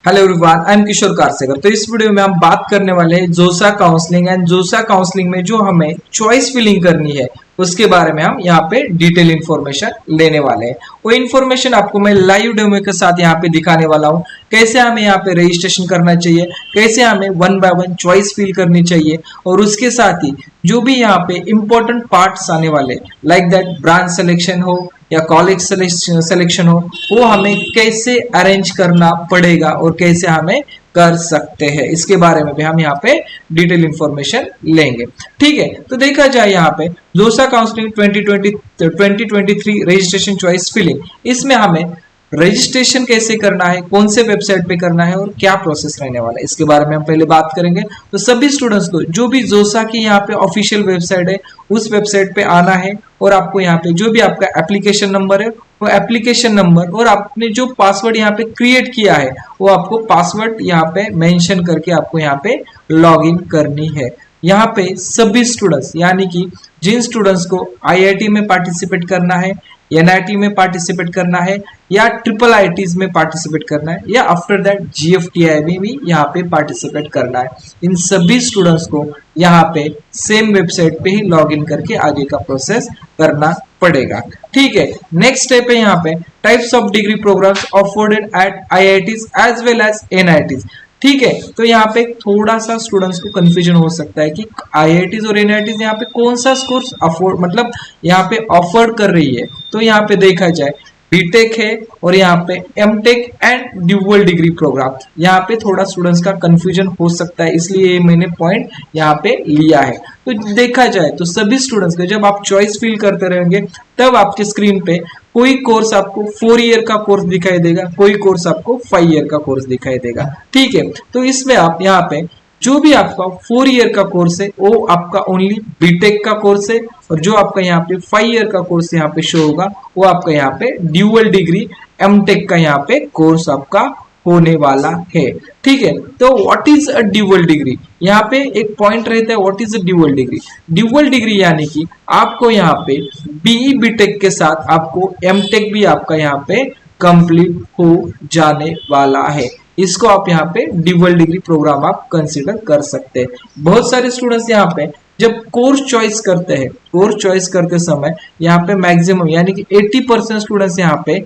Hello everyone, I am किशोर कारसेकर। तो इस video में हम बात करने वाले हैं जोसा काउंसलिंग एंड जोसा काउंसलिंग में जो हमें चॉइस फिलिंग करनी है उसके बारे में हम यहाँ पे डिटेल इन्फॉर्मेशन लेने वाले हैं। वो इन्फॉर्मेशन आपको मैं लाइव डेमो के साथ यहाँ पे दिखाने वाला हूँ। कैसे हमें यहाँ पे रजिस्ट्रेशन करना चाहिए, कैसे हमें 1 बाय 1 चॉइस फिल करनी चाहिए, और उसके साथ ही जो भी यहाँ पे इंपॉर्टेंट पार्ट्स आने वाले लाइक दैट ब्रांच सिलेक्शन हो या कॉलेज सिलेक्शन हो, वो हमें कैसे अरेंज करना पड़ेगा और कैसे हमें कर सकते हैं, इसके बारे में भी हम यहाँ पे डिटेल इंफॉर्मेशन लेंगे। ठीक है, तो देखा जाए यहाँ पे जोसा काउंसलिंग 2023 रजिस्ट्रेशन चॉइस फिलिंग, इसमें हमें रजिस्ट्रेशन कैसे करना है, कौन से वेबसाइट पे करना है और क्या प्रोसेस रहने वाला है, इसके बारे में हम पहले बात करेंगे। तो सभी स्टूडेंट्स को जो भी जोसा की यहाँ पे ऑफिशियल वेबसाइट है उस वेबसाइट पे आना है, और आपको यहाँ पे जो भी आपका एप्लीकेशन नंबर है वो एप्लीकेशन नंबर और आपने जो पासवर्ड यहाँ पे क्रिएट किया है वो आपको पासवर्ड यहाँ पे मेंशन करके आपको यहाँ पे लॉग इन करनी है। यहाँ पे सभी स्टूडेंट्स यानी कि जिन स्टूडेंट्स को आईआईटी में पार्टिसिपेट करना है, एनआईटी में पार्टिसिपेट करना है या ट्रिपल आईटीज में पार्टिसिपेट करना है या आफ्टर दैट जीएफटीआई में भी यहाँ पे पार्टिसिपेट करना है, इन सभी स्टूडेंट्स को यहाँ पे सेम वेबसाइट पे ही लॉग इन करके आगे का प्रोसेस करना पड़ेगा। ठीक है, नेक्स्ट स्टेप है यहाँ पे types of degree programs offered at IITs as well as NITs. ठीक है, तो यहाँ पे थोड़ा सा स्टूडेंट्स को कंफ्यूजन हो सकता है कि आईआईटीज और एनआईटीज यहाँ पे कौन सा कोर्स अफोर्ड मतलब यहाँ पे ऑफर कर रही है। तो यहाँ पे देखा जाए बीटेक है और यहाँ पे MTech and dual degree program, यहाँ पे थोड़ा स्टूडेंट्स का कंफ्यूजन हो सकता है, इसलिए ये मैंने पॉइंट यहाँ पे लिया है। तो देखा जाए तो सभी स्टूडेंट्स को जब आप चॉइस फिल करते रहेंगे तब आपके स्क्रीन पे कोई कोर्स आपको 4 ईयर का कोर्स दिखाई देगा, कोई कोर्स आपको 5 ईयर का कोर्स दिखाई देगा। ठीक है, तो इसमें आप यहाँ पे जो भी आपका 4 ईयर का कोर्स है वो आपका ओनली बीटेक का कोर्स है, और जो आपका यहाँ पे 5 ईयर का कोर्स यहाँ पे शो होगा वो आपका यहाँ पे ड्यूअल डिग्री एमटेक का यहाँ पे कोर्स आपका होने वाला है। ठीक है, तो what is a dual degree, यहाँ पे एक पॉइंट रहता है what is a dual degree. Dual degree यानी कि आपको यहाँ पे बीई बीटेक के साथ आपको एमटेक भी आपका यहाँ पे कंप्लीट हो जाने वाला है, इसको आप यहाँ पे ड्यूअल डिग्री प्रोग्राम आप कंसीडर कर सकते हैं। बहुत सारे स्टूडेंट्स यहाँ पे जब कोर्स चॉइस करते हैं, कोर्स चॉइस करते समय यहाँ पे मैक्सिमम यानी कि 80% स्टूडेंट्स यहाँ पे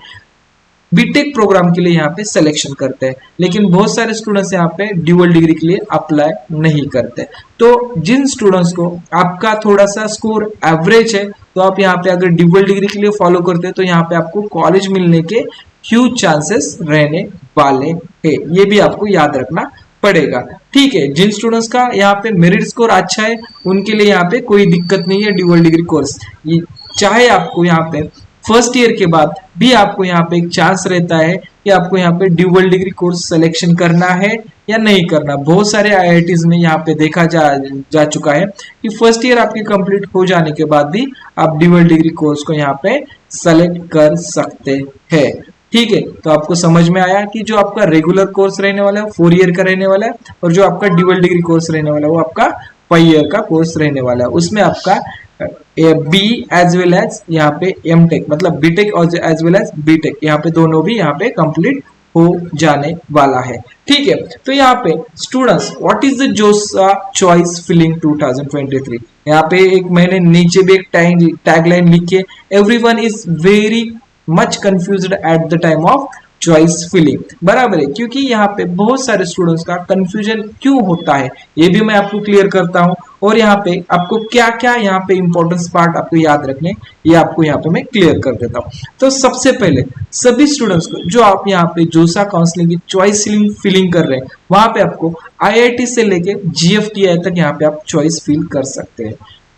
बीटेक प्रोग्राम के लिए यहाँ पे सिलेक्शन करते हैं, लेकिन बहुत सारे स्टूडेंट्स यहाँ पे ड्यूअल डिग्री के लिए अप्लाई नहीं करते। तो जिन स्टूडेंट्स को आपका थोड़ा सा स्कोर एवरेज है तो आप यहाँ पे अगर ड्यूअल डिग्री के लिए फॉलो करते हैं तो यहाँ पे आपको कॉलेज मिलने के ह्यूज चांसेस रहने वाले हैं, ये भी आपको याद रखना पड़ेगा। ठीक है, जिन स्टूडेंट्स का यहाँ पे मेरिट स्कोर अच्छा है उनके लिए यहाँ पे कोई दिक्कत नहीं है ड्यूअल डिग्री कोर्स, चाहे आपको यहाँ पे फर्स्ट ईयर के बाद भी आपको यहाँ पे एक चांस रहता है कि आपको यहाँ पे ड्यूअल डिग्री कोर्स सिलेक्शन करना है या नहीं करना। बहुत सारे आईआईटीज में यहाँ पे देखा जा चुका है कि फर्स्ट ईयर आपके कंप्लीट हो जाने के बाद भी आप ड्यूअल डिग्री कोर्स को यहाँ पे सेलेक्ट कर सकते हैं। ठीक है, तो आपको समझ में आया कि जो आपका रेगुलर कोर्स रहने वाला है 4 ईयर का रहने वाला है, और जो आपका ड्यूअल डिग्री कोर्स रहने वाला है वो आपका 5 ईयर का कोर्स रहने वाला है। उसमें आपका बी एज वेल एज यहाँ पे एमटेक मतलब बीटेक और एज वेल एज बीटेक यहाँ पे दोनों भी यहाँ पे कंप्लीट हो जाने वाला है। ठीक है, तो यहाँ पे स्टूडेंट्स व्हाट इज द जोसा चॉइस फिलिंग 2023, यहाँ पे एक मैंने नीचे भी एक टैगलाइन लिखी है, everyone is very much confused at the time of choice filling. बराबर है, क्योंकि यहाँ पे बहुत सारे स्टूडेंट्स का कंफ्यूजन क्यों होता है ये भी मैं आपको क्लियर करता हूँ, और यहाँ पे आपको क्या क्या यहाँ पे इंपॉर्टेंस पार्ट आपको याद रखने ये आपको यहाँ पे मैं क्लियर कर देता हूँ। तो सबसे पहले सभी स्टूडेंट्स को जो आप यहाँ पे जोसा काउंसलिंग की चॉइस फिलिंग कर रहे हैं वहां पे आपको आईआईटी से लेके जीएफटीआई तक यहाँ पे आप चॉइस फिल कर सकते हैं।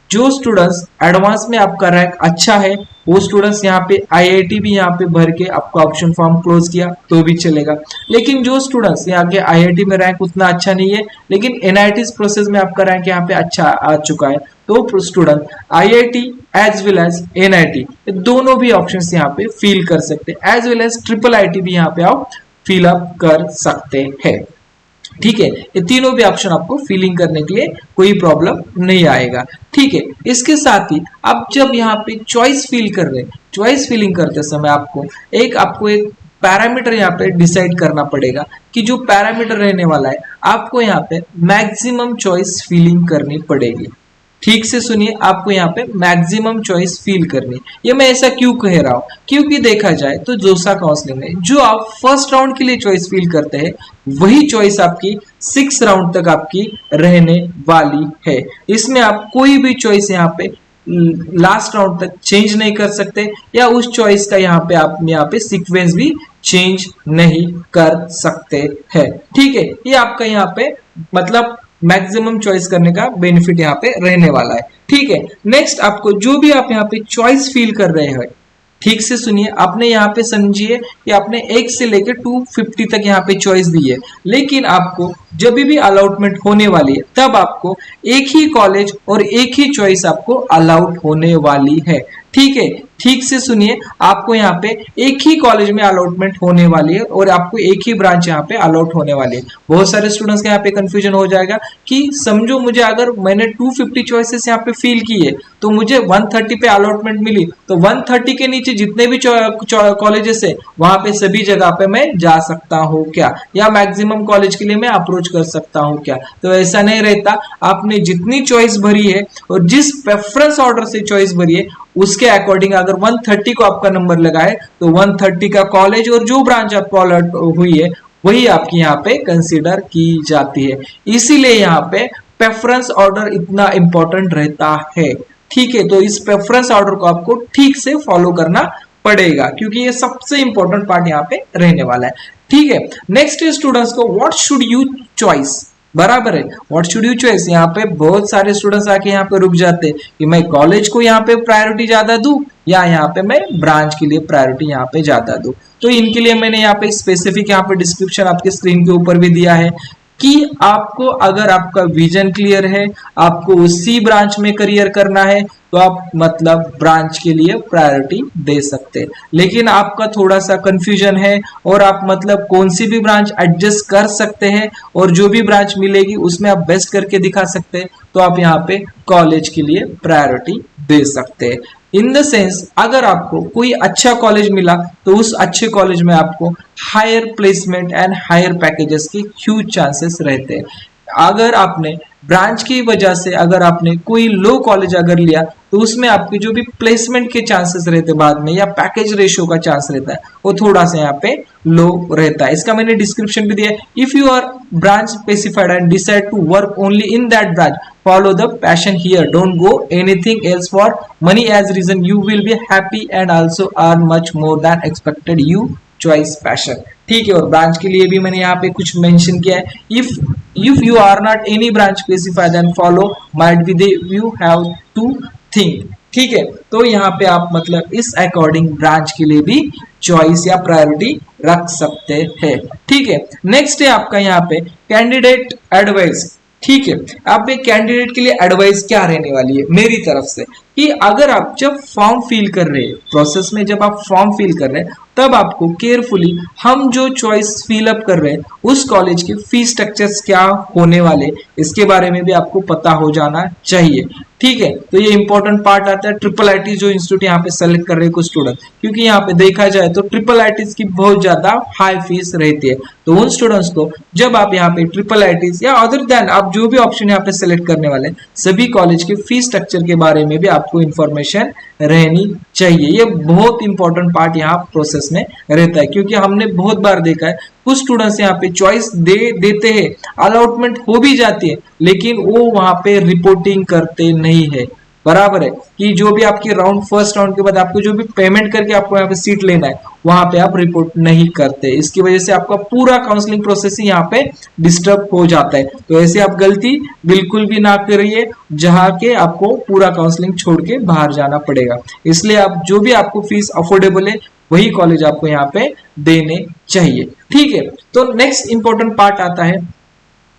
जो स्टूडेंट्स एडवांस में आपका रैंक अच्छा है वो स्टूडेंट्स यहाँ पे आईआईटी भी यहाँ पे भर के आपका ऑप्शन फॉर्म क्लोज किया तो भी चलेगा, लेकिन जो स्टूडेंट्स यहाँ के आईआईटी में रैंक उतना अच्छा नहीं है लेकिन एनआईटी प्रोसेस में आपका रैंक यहाँ पे अच्छा आ चुका है, तो student IIT as well as NIT दोनों भी ऑप्शंस यहाँ पे फिल कर सकते हैं, as well as triple IT भी यहाँ पे आप फिल अप कर सकते हैं। ठीक है, ये तीनों भी ऑप्शन आपको फिलिंग करने के लिए कोई प्रॉब्लम नहीं आएगा। ठीक है, इसके साथ ही आप जब यहाँ पे चॉइस फिल कर रहे हैं, चॉइस फिलिंग करते समय आपको एक पैरामीटर यहाँ पे डिसाइड करना पड़ेगा कि जो पैरामीटर रहने वाला है आपको यहाँ पे मैक्सिमम चॉइस फीलिंग करनी पड़ेगी। ठीक से सुनिए, आपको यहाँ पे मैक्सिमम चॉइस फील करनी। ये मैं ऐसा क्यों कह रहा हूँ, क्योंकि देखा जाए तो जोसा काउंसलिंग में जो आप फर्स्ट राउंड के लिए चॉइस फील करते हैं वही चॉइस आपकी 6 राउंड तक आपकी रहने वाली है। इसमें आप कोई भी चॉइस यहाँ पे लास्ट राउंड तक चेंज नहीं कर सकते, या उस चॉइस का यहाँ पे आप यहाँ पे सीक्वेंस भी चेंज नहीं कर सकते हैं। ठीक है, ये आपका यहाँ पे मतलब मैक्सिमम चॉइस करने का बेनिफिट यहाँ पे रहने वाला है। ठीक है, नेक्स्ट आपको जो भी आप यहाँ पे चॉइस फील कर रहे हैं, ठीक से सुनिए, आपने यहाँ पे समझिए कि आपने 1 से लेकर 250 तक यहाँ पे चॉइस दी है, लेकिन आपको जब भी अलॉटमेंट होने वाली है तब आपको एक ही कॉलेज और एक ही चॉइस आपको अलाउड होने वाली है। ठीक है, ठीक से सुनिए, आपको यहाँ पे एक ही कॉलेज में अलॉटमेंट होने वाली है और आपको एक ही ब्रांच यहाँ पे अलॉट होने वाली है। बहुत सारे स्टूडेंट्स का यहाँ पे कंफ्यूजन हो जाएगा कि समझो मुझे अगर मैंने 250 चॉइसेस यहाँ पे फिल की है तो मुझे 130 पे अलॉटमेंट मिली, तो 130 के नीचे जितने भी कॉलेजेस है वहां पे सभी जगह पे मैं जा सकता हूँ क्या, या मैक्सिमम कॉलेज के लिए मैं अप्रोच कर सकता हूँ क्या? तो ऐसा नहीं रहता। आपने जितनी चॉइस भरी है और जिस प्रेफरेंस ऑर्डर से चॉइस भरी है उसके अकॉर्डिंग अगर 130 को आपका नंबर लगा है तो 130 का कॉलेज और जो ब्रांच आपको अलॉट हुई है वही आपकी यहाँ पे कंसीडर की जाती है। इसीलिए यहाँ पे प्रेफरेंस ऑर्डर इतना इंपॉर्टेंट रहता है। ठीक है, तो इस प्रेफरेंस ऑर्डर को आपको ठीक से फॉलो करना पड़ेगा क्योंकि ये सबसे इंपॉर्टेंट पार्ट यहाँ पे रहने वाला है। ठीक है, नेक्स्ट स्टूडेंट्स को व्हाट शुड यू चॉइस, बराबर है, व्हाट शुड यू चॉइस। यहाँ पे बहुत सारे स्टूडेंट्स आके यहाँ पे रुक जाते हैं कि मैं कॉलेज को यहाँ पे प्रायोरिटी ज्यादा दूं या यहाँ पे मैं ब्रांच के लिए प्रायोरिटी यहाँ पे ज्यादा दूं। तो इनके लिए मैंने यहाँ पे स्पेसिफिक यहाँ पे डिस्क्रिप्शन आपके स्क्रीन के ऊपर भी दिया है कि आपको अगर आपका विजन क्लियर है, आपको उसी ब्रांच में करियर करना है तो आप मतलब ब्रांच के लिए प्रायोरिटी दे सकते हैं। लेकिन आपका थोड़ा सा कंफ्यूजन है और आप मतलब कौन सी भी ब्रांच एडजस्ट कर सकते हैं और जो भी ब्रांच मिलेगी उसमें आप बेस्ट करके दिखा सकते हैं, तो आप यहाँ पे कॉलेज के लिए प्रायोरिटी दे सकते हैं। इन द सेंस अगर आपको कोई अच्छा कॉलेज मिला तो उस अच्छे कॉलेज में आपको higher placement and higher packages के ह्यूज चांसेस रहते हैं। अगर आपने ब्रांच की वजह से अगर आपने कोई लो कॉलेज अगर लिया तो उसमें आपकी जो भी प्लेसमेंट के चांसेस रहते बाद में या पैकेज रेशियो का चांस रहता है वो थोड़ा सा यहाँ पे लो रहता है। इसका मैंने डिस्क्रिप्शन भी दिया है। If you are branch specified and decide to work only in that branch, follow the passion here, don't go anything else for money as reason, you will be happy and also earn much more than expected, you choice passion। ठीक है, और branch के लिए भी मैंने यहाँ पे कुछ मेंशन किया है। if you are not any branch specified then follow might be the you have to think। ठीक है, तो यहाँ पे आप मतलब इस अकॉर्डिंग ब्रांच के लिए भी चॉइस या प्रायोरिटी रख सकते हैं। ठीक है, नेक्स्ट है आपका यहाँ पे कैंडिडेट एडवाइस। ठीक है, आप एक कैंडिडेट के लिए एडवाइस क्या रहने वाली है मेरी तरफ से कि अगर आप जब फॉर्म फिल कर रहे हैं, प्रोसेस में जब आप फॉर्म फिल कर रहे हैं तब आपको केयरफुली हम जो चॉइस फिल अप कर रहे हैं उस कॉलेज के फीस स्ट्रक्चर्स क्या होने वाले इसके बारे में भी आपको पता हो जाना चाहिए। ठीक है, तो ये इंपॉर्टेंट पार्ट आता है ट्रिपल आईटी जो इंस्टीट्यूट यहाँ पे सेलेक्ट कर रहे हैं कुछ स्टूडेंट, क्योंकि यहाँ पे देखा जाए तो ट्रिपल आईटीज की बहुत ज्यादा हाई फीस रहती है। तो उन स्टूडेंट्स को जब आप यहाँ पे ट्रिपल आईटीज या अदर देन आप जो भी ऑप्शन यहाँ पे सेलेक्ट करने वाले सभी कॉलेज के फीस स्ट्रक्चर के बारे में भी आपको इंफॉर्मेशन रहनी चाहिए। ये बहुत इंपॉर्टेंट पार्ट यहाँ प्रोसेस में रहता है, क्योंकि हमने बहुत बार देखा है कुछ स्टूडेंट्स यहाँ पे चॉइस देते हैं, अलॉटमेंट हो भी जाती है लेकिन वो वहां पे रिपोर्टिंग करते नहीं है। बराबर है कि जो भी आपकी फर्स्ट राउंड के बाद आपको जो भी पेमेंट करके आपको यहाँ पे सीट लेना है वहां पे आप रिपोर्ट नहीं करते, इसकी वजह से आपका पूरा काउंसलिंग प्रोसेस ही यहाँ पे डिस्टर्ब हो जाता है। तो ऐसे आप गलती बिल्कुल भी ना करिए जहाँ के आपको पूरा काउंसलिंग छोड़ के बाहर जाना पड़ेगा। इसलिए आप जो भी आपको फीस अफोर्डेबल है वही कॉलेज आपको यहाँ पे देने चाहिए। ठीक है, तो नेक्स्ट इंपॉर्टेंट पार्ट आता है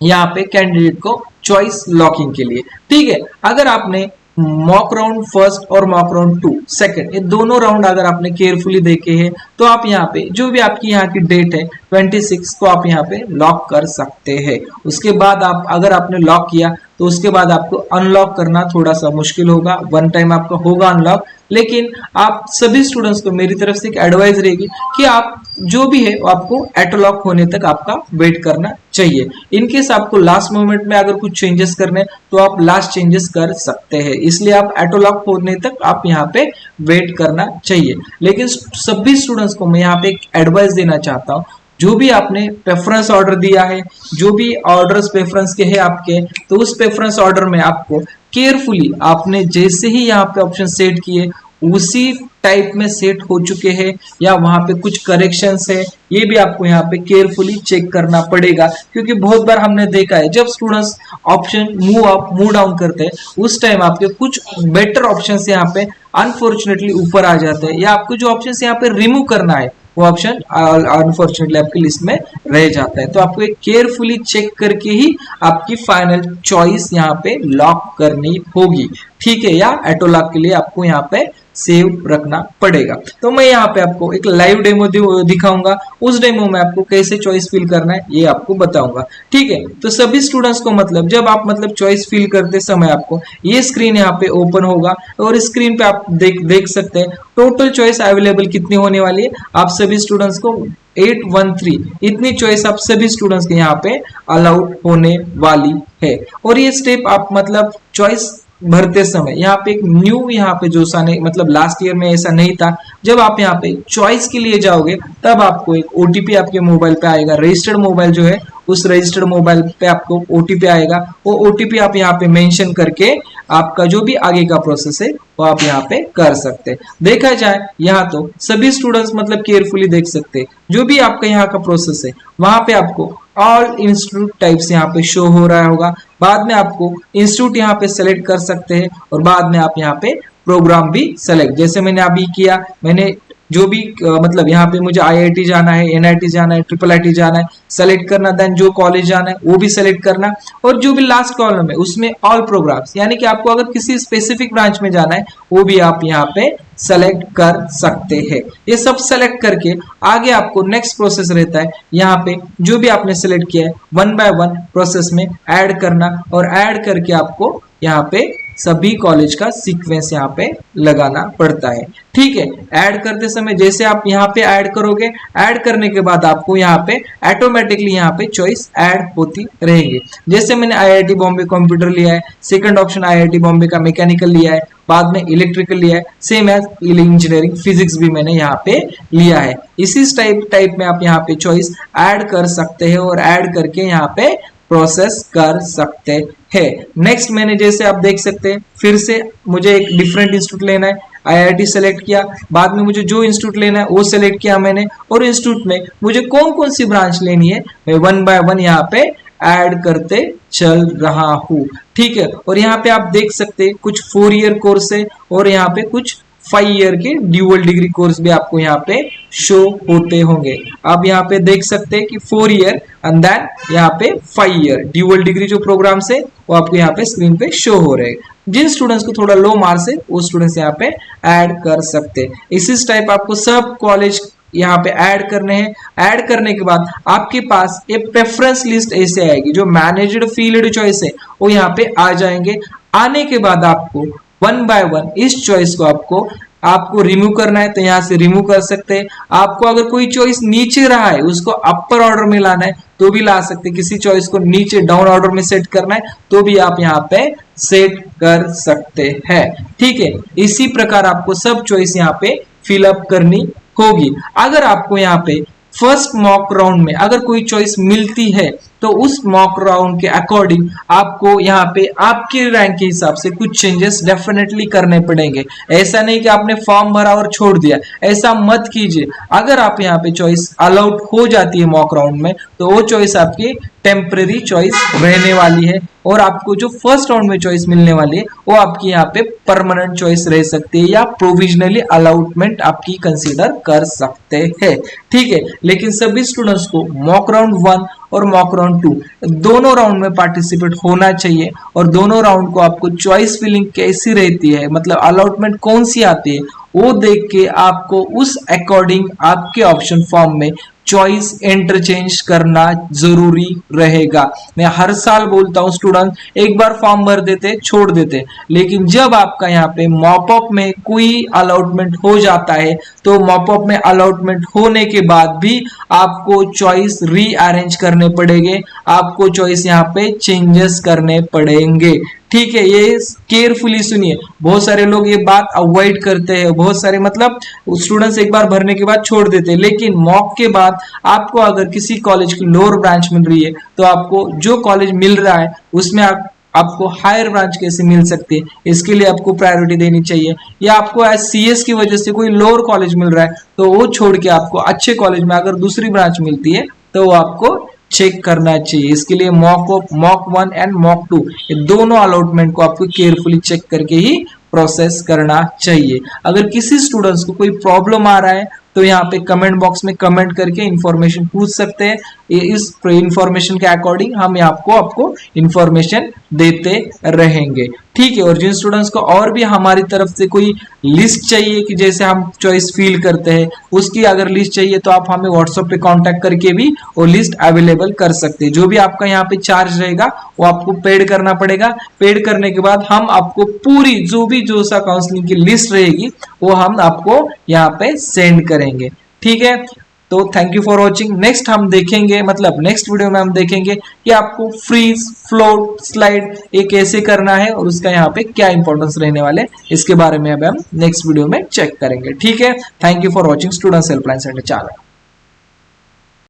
यहाँ पे कैंडिडेट को चॉइस लॉकिंग के लिए। ठीक है, अगर आपने मॉक राउंड फर्स्ट और मॉक राउंड 2 सेकंड ये दोनों राउंड अगर आपने केयरफुली देखे हैं तो आप यहाँ पे जो भी आपकी यहाँ की डेट है 26 को आप यहाँ पे लॉक कर सकते हैं। उसके बाद आप अगर आपने लॉक किया तो उसके बाद आपको अनलॉक करना थोड़ा सा मुश्किल होगा, वन टाइम आपका होगा अनलॉक। लेकिन आप सभी स्टूडेंट्स को मेरी तरफ से एक एडवाइस रहेगी कि आप जो भी है वो आपको ऑटो लॉक होने तक आपका वेट करना चाहिए। इनकेस आपको लास्ट मोमेंट में अगर कुछ चेंजेस करने तो आप लास्ट चेंजेस कर सकते हैं, इसलिए आप ऑटो लॉक होने तक आप यहाँ पे वेट करना चाहिए। लेकिन सभी स्टूडेंट्स को मैं यहाँ पे एक एडवाइस देना चाहता हूँ, जो भी आपने प्रेफरेंस ऑर्डर दिया है, जो भी ऑर्डर्स प्रेफरेंस के हैं आपके, तो उस प्रेफरेंस ऑर्डर में आपको केयरफुली आपने जैसे ही यहाँ पे ऑप्शन सेट किए उसी टाइप में सेट हो चुके हैं या वहां पे कुछ करेक्शंस है, ये भी आपको यहाँ पे केयरफुली चेक करना पड़ेगा। क्योंकि बहुत बार हमने देखा है जब students option move up move down करते हैं उस टाइम आपके कुछ बेटर ऑप्शंस यहाँ पे अनफॉर्चुनेटली ऊपर आ जाते हैं, या आपको जो ऑप्शंस यहाँ पे रिमूव करना है वो ऑप्शन अनफॉर्चुनेटली आपकी लिस्ट में रह जाता है। तो आपको एक केयरफुली चेक करके ही आपकी फाइनल चॉइस यहाँ पे लॉक करनी होगी, ठीक है, या ऑटो लॉक के लिए आपको यहाँ पे सेव रखना पड़ेगा। तो मैं यहाँ पे आपको एक लाइव डेमो दिखाऊंगा, उस डेमो में आपको कैसे चॉइस फिल करना है ये आपको बताऊंगा, ठीक है। तो सभी स्टूडेंट्स को मतलब जब आप मतलब चॉइस फिल करते समय आपको ये स्क्रीन यहाँ पे ओपन होगा और स्क्रीन पे आप देख सकते हैं टोटल चॉइस अवेलेबल कितनी होने वाली है। आप सभी स्टूडेंट्स को 813 इतनी चॉइस आप सभी स्टूडेंट्स के यहाँ पे अलाउड होने वाली है। और ये स्टेप आप मतलब चॉइस भरते समय यहाँ पे एक न्यू यहाँ पे जो सा नहीं मतलब लास्ट ईयर में ऐसा नहीं था, जब आप यहाँ पे चॉइस के लिए जाओगे तब आपको एक ओटीपी आपके मोबाइल पे आएगा, रजिस्टर्ड मोबाइल जो है उस रजिस्टर्ड मोबाइल पे आपको ओटीपी आएगा। वो ओटीपी आप यहाँ पे मेंशन करके आपका जो भी आगे का प्रोसेस है वो आप यहाँ पे कर सकते हैं। देखा जाए यहाँ तो सभी स्टूडेंट्स मतलब केयरफुली देख सकते हैं जो भी आपका यहाँ का प्रोसेस है वहां पे आपको ऑल इंस्टीट्यूट टाइप्स यहाँ पे शो हो रहा होगा। बाद में आपको इंस्टीट्यूट यहाँ पे सेलेक्ट कर सकते हैं और बाद में आप यहाँ पे प्रोग्राम भी सेलेक्ट, जैसे मैंने अभी किया, मैंने जो भी मतलब यहाँ पे मुझे आईआईटी जाना है, एनआईटी जाना है, ट्रिपल आईटी जाना है, सेलेक्ट करना, देन जो कॉलेज जाना है वो भी सेलेक्ट करना, और जो भी लास्ट कॉलम है उसमें ऑल प्रोग्राम्स, यानी कि आपको अगर किसी स्पेसिफिक ब्रांच में जाना है वो भी आप यहाँ पे सेलेक्ट कर सकते हैं। ये सब सेलेक्ट करके आगे आपको नेक्स्ट प्रोसेस रहता है, यहाँ पे जो भी आपने सेलेक्ट किया है वन बाय वन प्रोसेस में ऐड करना, और ऐड करके आपको यहाँ पे सभी कॉलेज का सीक्वेंस यहाँ पे लगाना पड़ता है, ठीक है। ऐड करते समय जैसे आप यहाँ पे ऐड करोगे, ऐड करने के बाद आपको यहाँ पे ऑटोमेटिकली यहाँ पे चॉइस ऐड होती रहेगी। जैसे मैंने आईआईटी बॉम्बे कंप्यूटर लिया है, सेकंड ऑप्शन आईआईटी बॉम्बे का मैकेनिकल लिया है, बाद में इलेक्ट्रिकल लिया है, सेम एज इंजीनियरिंग फिजिक्स भी मैंने यहाँ पे लिया है। इसी टाइप में आप यहाँ पे चॉइस ऐड कर सकते हैं और ऐड करके यहाँ पे प्रोसेस कर सकते हैं। नेक्स्ट मैंने जैसे आप देख सकते हैं फिर से मुझे एक डिफरेंट इंस्टीट्यूट लेना है, आईआईटी सेलेक्ट किया, बाद में मुझे जो इंस्टीट्यूट लेना है वो सेलेक्ट किया मैंने, और इंस्टीट्यूट में मुझे कौन कौन सी ब्रांच लेनी है मैं वन बाय वन यहाँ पे ऐड करते चल रहा हूँ, ठीक है। और यहाँ पे आप देख सकते हैं कुछ 4 ईयर कोर्स है और यहाँ पे कुछ 5 ईयर के ड्यूअल डिग्री कोर्स भी आपको यहाँ पे शो होते होंगे। आप यहाँ पे देख सकते हैं कि 4 ईयर एंड देन यहाँ पे 5 ईयर ड्यूअल डिग्री जो प्रोग्राम्स है वो आपको यहाँ पे स्क्रीन पे शो हो रहे हैं। जिन स्टूडेंट्स को थोड़ा लो मार्क्स है वो स्टूडेंट्स यहाँ पे ऐड कर सकते हैं। इसी टाइप आपको सब कॉलेज यहाँ पे ऐड करने हैं। ऐड करने के बाद आपके पास एक प्रेफरेंस लिस्ट ऐसे आएगी, जो मैनेज्ड फील्ड चॉइस है वो यहाँ पे आ जाएंगे। आने के बाद आपको वन बाय वन इस चॉइस को आपको रिमूव करना है तो यहाँ से रिमूव कर सकते हैं। आपको अगर कोई चॉइस नीचे रहा है उसको अपर ऑर्डर में लाना है तो भी ला सकते हैं। किसी चॉइस को नीचे डाउन ऑर्डर में सेट करना है तो भी आप यहाँ पे सेट कर सकते हैं, ठीक है। इसी प्रकार आपको सब चॉइस यहाँ पे फिलअप करनी होगी। अगर आपको यहाँ पे फर्स्ट मॉक राउंड में अगर कोई चॉइस मिलती है तो उस मॉक राउंड के अकॉर्डिंग आपको यहाँ पे आपके रैंक के हिसाब से कुछ चेंजेस डेफिनेटली करने पड़ेंगे। ऐसा नहीं कि आपने फॉर्म भरा और छोड़ दिया, ऐसा मत कीजिए। अगर आप यहाँ पे चॉइस अलाउड हो जाती है मॉक राउंड में तो वो चॉइस आपकी टेम्परेरी चॉइस रहने वाली है, और आपको जो फर्स्ट राउंड में चॉइस मिलने वाली है वो आपकी यहाँ पे परमानेंट चॉइस रह सकती है या प्रोविजनली अलाउटमेंट आपकी कंसीडर कर सकते हैं, ठीक है। लेकिन सभी स्टूडेंट्स को मॉक राउंड 1 और मॉक राउंड 2 दोनों राउंड में पार्टिसिपेट होना चाहिए, और दोनों राउंड को आपको चॉइस फिलिंग कैसी रहती है मतलब अलॉटमेंट कौन सी आती है वो देख के आपको उस अकॉर्डिंग आपके ऑप्शन फॉर्म में चॉइस इंटरचेंज करना जरूरी रहेगा। मैं हर साल बोलता हूं स्टूडेंट, एक बार फॉर्म भर देते छोड़ देते, लेकिन जब आपका यहाँ पे मॉपअप में कोई अलॉटमेंट हो जाता है तो मॉपअप में अलॉटमेंट होने के बाद भी आपको चॉइस रीअरेंज करने पड़ेंगे, आपको चॉइस यहाँ पे चेंजेस करने पड़ेंगे। ठीक है, ये केयरफुली सुनिए। बहुत सारे लोग ये बात अवॉइड करते हैं, बहुत सारे मतलब स्टूडेंट्स एक बार भरने के बाद छोड़ देते हैं, लेकिन मॉक के बाद आपको अगर किसी कॉलेज की लोअर ब्रांच मिल रही है तो आपको जो कॉलेज मिल रहा है उसमें आपको हायर ब्रांच कैसे मिल सकती है, इसके लिए आपको प्रायोरिटी देनी चाहिए। या आपको एज CS की वजह से कोई लोअर कॉलेज मिल रहा है तो वो छोड़ के आपको अच्छे कॉलेज में अगर दूसरी ब्रांच मिलती है तो वो आपको चेक करना चाहिए। इसके लिए मॉक 1 एंड मॉक 2 ये दोनों अलॉटमेंट को आपको केयरफुली चेक करके ही प्रोसेस करना चाहिए। अगर किसी स्टूडेंट्स को कोई प्रॉब्लम आ रहा है तो यहाँ पे कमेंट बॉक्स में कमेंट करके इंफॉर्मेशन पूछ सकते हैं। इस इंफॉर्मेशन के अकॉर्डिंग हम आपको इंफॉर्मेशन देते रहेंगे। ठीक है, और जिन स्टूडेंट्स को और भी हमारी तरफ से कोई लिस्ट चाहिए कि जैसे हम चॉइस फील करते हैं उसकी अगर लिस्ट चाहिए तो आप हमें व्हाट्सएप पे कांटेक्ट करके भी वो लिस्ट अवेलेबल कर सकते हैं। जो भी आपका यहाँ पे चार्ज रहेगा वो आपको पेड करना पड़ेगा। पेड करने के बाद हम आपको पूरी जो भी जोसा काउंसलिंग की लिस्ट रहेगी वो हम आपको यहाँ पे सेंड करेंगे। ठीक है, तो thank you for watching. Next हम देखेंगे, मतलब नेक्स्ट वीडियो में हम देखेंगे कि आपको फ्रीज, फ्लोट, स्लाइड ये कैसे करना है और उसका यहाँ पे क्या इंपॉर्टेंस रहने वाले, इसके बारे में अब हम नेक्स्ट वीडियो में चेक करेंगे। ठीक है, thank you for watching students helpline centre channel.